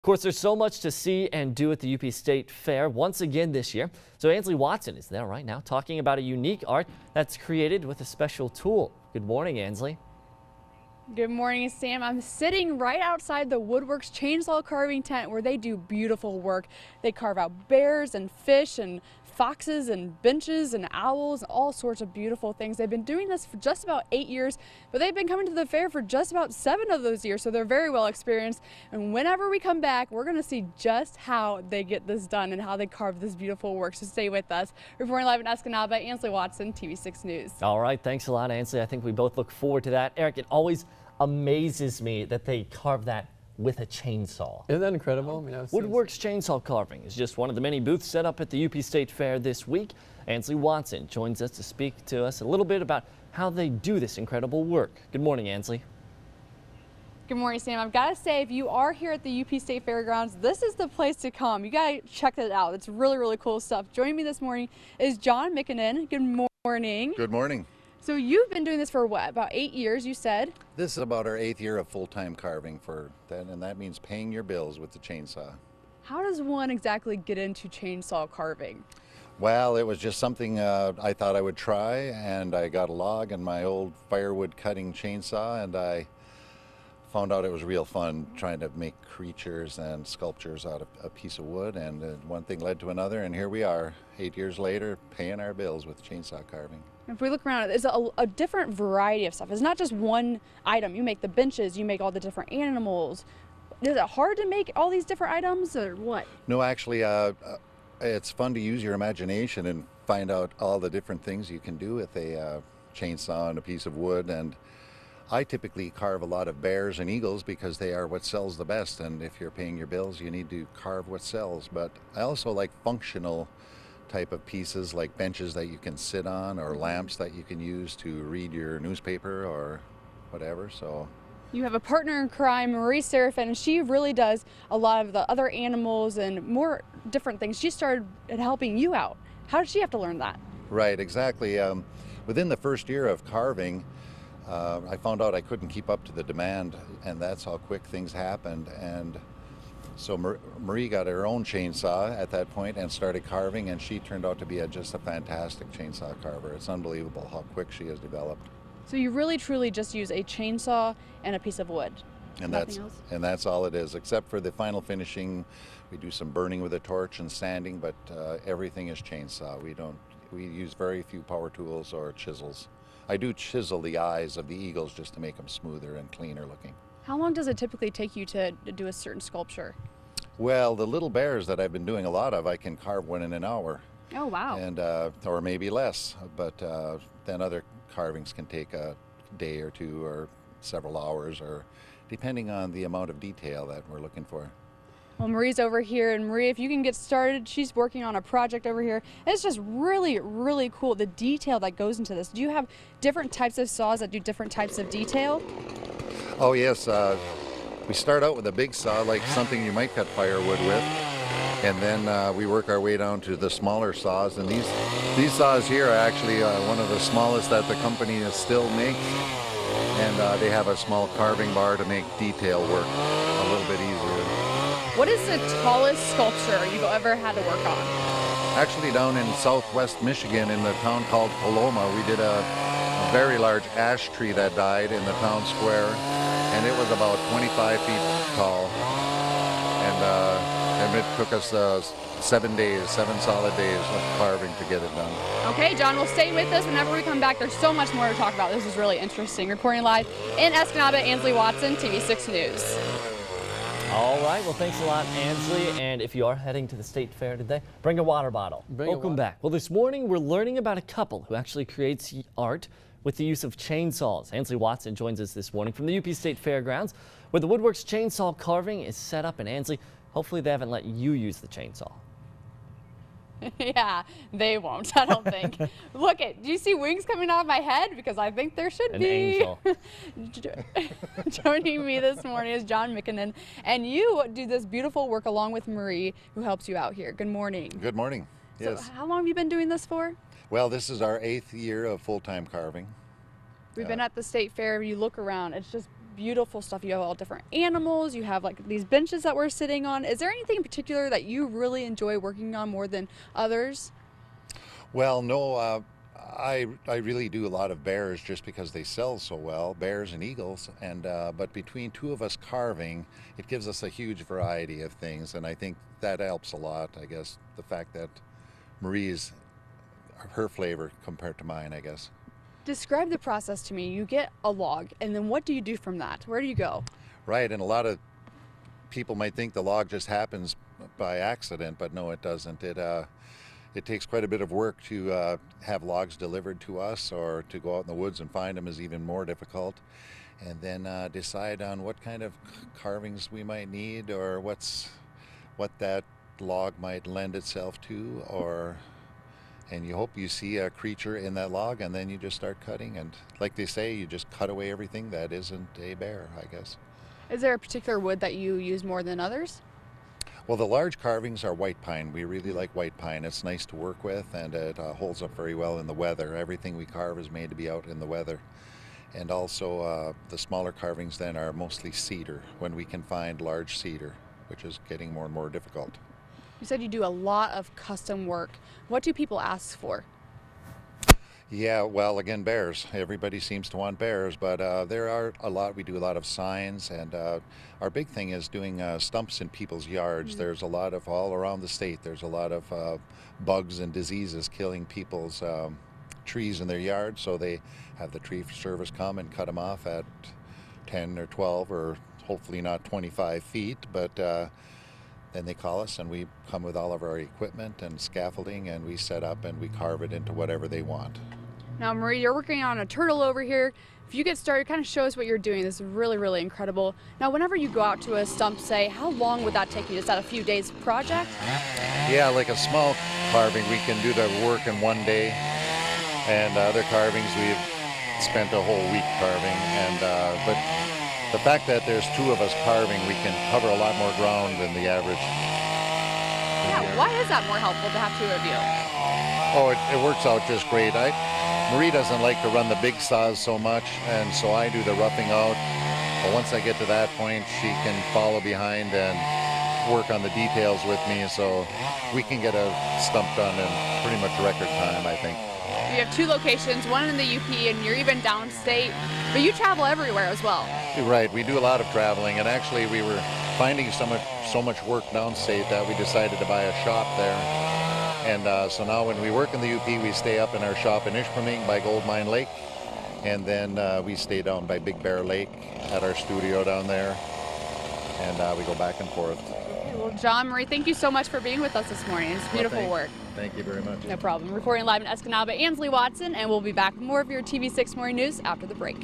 Of course, there's so much to see and do at the UP State Fair once again this year. So Ansley Watson is there right now talking about a unique art that's created with a special tool. Good morning, Ansley. Good morning, Sam. I'm sitting right outside the Woodworks chainsaw carving tent where they do beautiful work. They carve out bears and fish and foxes and benches and owls, all sorts of beautiful things. They've been doing this for just about 8 years, but they've been coming to the fair for just about 7 of those years, so they're very well experienced. And whenever we come back, we're going to see just how they get this done and how they carve this beautiful work. So stay with us. Reporting live in Escanaba, Ansley Watson, TV6 News. All right, thanks a lot, Ansley. I think we both look forward to that. Eric, it always amazes me that they carve that with a chainsaw. Isn't that incredible? I mean, Woodworks chainsaw carving is just one of the many booths set up at the UP State Fair this week. Ansley Watson joins us to speak to us a little bit about how they do this incredible work. Good morning, Ansley. Good morning, Sam. I've got to say, if you are here at the UP State Fairgrounds, this is the place to come. You got to check it out. It's really, really cool stuff. Joining me this morning is John Mikkonen. Good morning. Good morning. So you've been doing this for what, about 8 years, you said? This is about our 8th year of full-time carving for that, and that means paying your bills with the chainsaw. How does one exactly get into chainsaw carving? Well, it was just something I thought I would try, and I got a log and my old firewood cutting chainsaw, and I found out it was real fun trying to make creatures and sculptures out of a piece of wood, and one thing led to another, and here we are 8 years later paying our bills with chainsaw carving. If we look around, it's a different variety of stuff. It's not just one item. You make the benches, you make all the different animals. Is it hard to make all these different items or what? No, actually, it's fun to use your imagination and find out all the different things you can do with a chainsaw and a piece of wood. And I typically carve a lot of bears and eagles because they are what sells the best. And if you're paying your bills, you need to carve what sells. But I also like functional type of pieces like benches that you can sit on or lamps that you can use to read your newspaper or whatever. So you have a partner in crime, Marie Seraphin, and she really does a lot of the other animals and more different things. She started helping you out. How did she have to learn that? Right, exactly. Within the first year of carving, I found out I couldn't keep up to the demand, and that's how quick things happened. And so Marie got her own chainsaw at that point and started carving, and she turned out to be just a fantastic chainsaw carver. It's unbelievable how quick she has developed. So you really truly just use a chainsaw and a piece of wood? And nothing else? And that's all it is, except for the final finishing. We do some burning with a torch and sanding, but everything is chainsaw. We use very few power tools or chisels. I do chisel the eyes of the eagles just to make them smoother and cleaner looking. How long does it typically take you to do a certain sculpture? Well, the little bears that I've been doing a lot of, I can carve one in an hour. Oh, wow. And or maybe less, but then other carvings can take a day or two or several hours, or depending on the amount of detail that we're looking for. Well, Marie's over here, and Marie, if you can get started, she's working on a project over here. It's just really, really cool, the detail that goes into this. Do you have different types of saws that do different types of detail? Oh yes, we start out with a big saw, like something you might cut firewood with, and then we work our way down to the smaller saws. And these saws here are actually one of the smallest that the company still makes, and they have a small carving bar to make detail work a little bit easier. What is the tallest sculpture you've ever had to work on? Actually, down in southwest Michigan in the town called Paloma, we did a very large ash tree that died in the town square, and it was about 25 feet tall, and it took us 7 solid days of carving to get it done. Okay, John, we'll stay with us whenever we come back. There's so much more to talk about. This is really interesting. Reporting live in Escanaba, Ansley Watson, TV6 News. All right, well, thanks a lot, Ansley. And if you are heading to the State Fair today, bring a water bottle. Welcome back. Well, this morning we're learning about a couple who actually creates art with the use of chainsaws. Ansley Watson joins us this morning from the UP State Fairgrounds, where the Woodworks chainsaw carving is set up. And Ansley, hopefully they haven't let you use the chainsaw. Yeah, they won't, I don't think. Look, do you see wings coming out of my head? Because I think there should An be. angel. Joining me this morning is John Mikkonen, and you do this beautiful work along with Marie, who helps you out here. Good morning. Good morning. Yes. So how long have you been doing this for? Well, this is our 8th year of full-time carving. We've been at the State Fair. You look around, it's just beautiful stuff. You have all different animals. You have like these benches that we're sitting on. Is there anything in particular that you really enjoy working on more than others? Well, no, I really do a lot of bears just because they sell so well, bears and eagles. And but between two of us carving, it gives us a huge variety of things, and I think that helps a lot. I guess the fact that Marie's her flavor compared to mine, I guess. Describe the process to me. You get a log, and then what do you do from that? Where do you go? Right, and a lot of people might think the log just happens by accident, but no, it doesn't. It takes quite a bit of work to have logs delivered to us, or to go out in the woods and find them is even more difficult. And then decide on what kind of carvings we might need, or what that log might lend itself to, and you hope you see a creature in that log, and then you just start cutting, and like they say, you just cut away everything that isn't a bear, I guess. Is there a particular wood that you use more than others? Well, the large carvings are white pine. We really like white pine. It's nice to work with, and it holds up very well in the weather. Everything we carve is made to be out in the weather. And also the smaller carvings then are mostly cedar, when we can find large cedar, which is getting more and more difficult. You said you do a lot of custom work. What do people ask for? Yeah, well, again, bears. Everybody seems to want bears, but there are a lot. We do a lot of signs, and our big thing is doing stumps in people's yards. There's a lot of, all around the state, there's a lot of bugs and diseases killing people's trees in their yards, so they have the tree service come and cut them off at 10 or 12, or hopefully not 25 feet, but then they call us, and we come with all of our equipment and scaffolding, and we set up and we carve it into whatever they want. Now, Marie, you're working on a turtle over here. If you get started, kind of show us what you're doing. This is really, really incredible. Now, whenever you go out to a stump, say, how long would that take you? Is that a few days project? Yeah, like a small carving, we can do the work in one day, and other carvings we've spent a whole week carving. And but the fact that there's two of us carving, we can cover a lot more ground than the average. Yeah, why is that more helpful to have two of you? Oh, it works out just great. Marie doesn't like to run the big saws so much, and so I do the roughing out. But once I get to that point, she can follow behind and work on the details with me, so we can get a stump done in pretty much record time, I think. You have two locations, one in the UP, and you're even downstate, but you travel everywhere as well. Right, we do a lot of traveling, and actually we were finding so much work downstate that we decided to buy a shop there. And so now when we work in the UP, we stay up in our shop in Ishpeming by Gold Mine Lake, and then we stay down by Big Bear Lake at our studio down there, and we go back and forth. Well, John, Marie, thank you so much for being with us this morning. It's beautiful work. Thank you very much. No problem. Reporting live in Escanaba, Ansley Watson, and we'll be back with more of your TV6 Morning News after the break.